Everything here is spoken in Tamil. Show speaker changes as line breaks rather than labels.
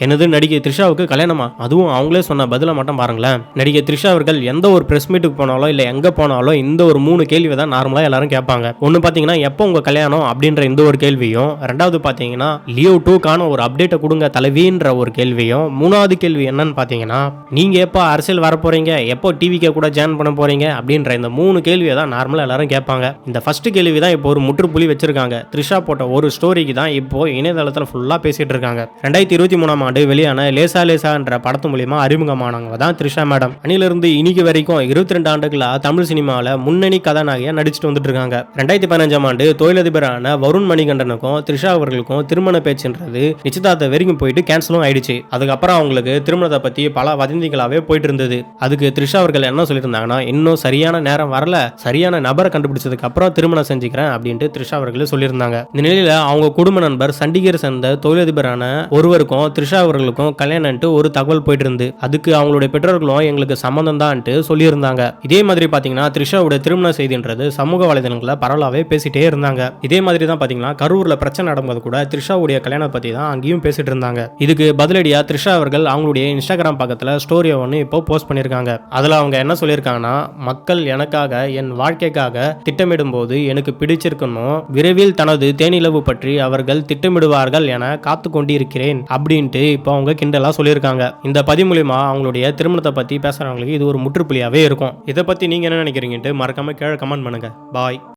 என்னது நடிகை த்ரிஷாவுக்கு கல்யாணமா? அதுவும் அவங்களே சொன்ன பதில மட்டும் பாருங்களேன். நடிகை த்ரிஷா அவர்கள் எந்த ஒரு பிரஸ் மீட்டுக்கு போனாலும் இல்ல எங்க போனாலும் இந்த ஒரு 3 கேள்வி தான் நார்மலா எல்லாரும் கேட்பாங்க. ஒன்னு பாத்தீங்கன்னா எப்போ உங்க கல்யாணம் அப்படின்ற இந்த ஒரு கேள்வியும், ரெண்டாவது பாத்தீங்கன்னா லியோ 2க்கான ஒரு அப்டேட்டை கொடுங்க தலைவின்ற ஒரு கேள்வியும், மூணாவது கேள்வி என்னன்னு பாத்தீங்கன்னா நீங்க எப்போ அரசியல் வர போறீங்க, எப்போ டிவிக்கு கூட ஜாயின் பண்ண போறீங்க அப்படின்ற இந்த 3 கேள்வியை தான் நார்மலா எல்லாரும் கேட்பாங்க. இந்த ஃபர்ஸ்ட் கேள்வி தான் இப்போ ஒரு முற்றுப்புள்ளி வச்சிருக்காங்க. த்ரிஷா போட்ட ஒரு ஸ்டோரிக்கு தான் இப்போ இணையதளத்தில் ஃபுல்லா பேசிட்டு இருக்காங்க. 2023ஆம் ஆண்டு வெளியான லேசா லேசா என்ற படத்து மூலியமா அறிமுகமானவங்க தான் த்ரிஷா மேடம். அணிலிருந்து இன்னைக்கு வரைக்கும் 22 ஆண்டுகளா தமிழ் சினிமாவில் முன்னணி கதாநாயகியா நடிச்சுட்டு வந்துட்டு இருக்காங்க. 2015ஆம் ஆண்டு தொழிலதிபரான வருண் மணிகண்டனுக்கும் த்ரிஷா அவர்களுக்கும் திருமண பேச்சுன்றது நிச்சயதார்த்த வரைக்கும் போயிட்டு கேன்சலும் ஆயிடுச்சு. அதுக்கப்புறம் அவங்களுக்கு திருமணத்தை பத்தி பல வதந்திகளாவே போயிட்டு இருந்தது. அதுக்கு த்ரிஷா அவர்கள் என்ன சொல்லியிருந்தாங்கன்னா, இன்னும் சரியான நேரம் வரல, சரியான நபரை கண்டுபிடிச்சதுக்கு அப்புறம் திருமணம் செஞ்சுக்கிறேன் அப்படின்ட்டு த்ரிஷா அவர்கள் சொல்லியிருந்தாங்க. இந்த நிலையில அவங்க குடும்ப நண்பர் சண்டிகர் சேர்ந்த தொழிலதிபரான ஒருவருக்கும் த்ரிஷா அவர்களுக்கும் கல்யாணம்ட்டு ஒரு தகவல் போயிட்டு இருந்து, அதுக்கு அவங்களுடைய பெற்றோர்களும் எங்களுக்கு சம்மந்தம் தான்ட்டு சொல்லியிருந்தாங்க. இதே மாதிரி பாத்தீங்கன்னா த்ரிஷாவுடைய திருமண செய்தின்றது சமூக வலைதளங்களை பரவலாவே பேசிட்டே இருந்தாங்க. இதே மாதிரி தான் பாத்தீங்கன்னா கரூர்ல பிரச்சனை நடக்கும்போது கூட த்ரிஷாவுடைய கல்யாணம் பத்தி தான் அங்கேயும் பேசிட்டு இருந்தாங்க. இதுக்கு பதிலடியா த்ரிஷா அவர்கள் அவங்களுடைய இன்ஸ்டாகிராம் பக்கத்துல ஸ்டோரியை ஒன்று இப்போ போஸ்ட் பண்ணியிருக்காங்க. அதுல அவங்க என்ன சொல்லியிருக்காங்கன்னா, மக்கள் எனக்காக என் வாழ்க்கைக்காக திட்டமிடும் போது எனக்கு பிடிச்சிருக்கணும், விரைவில் தனது தேனிலவு பற்றி அவர்கள் திட்டமிடுவார்கள் என காத்து கொண்டிருக்கிறேன் அப்படின்ட்டு இப்போ அவங்க கிண்டலா சொல்லியிருக்காங்க. இந்த பதிவு மூலியமா அவங்களுடைய திருமணத்தை பத்தி பேசுறவங்களுக்கு இது ஒரு முற்றுப்புள்ளியாவே இருக்கும். இதை பத்தி நீங்க என்ன நினைக்கிறீங்கன்ட்டு மறக்காம கீழே கமெண்ட் பண்ணுங்க. பாய்.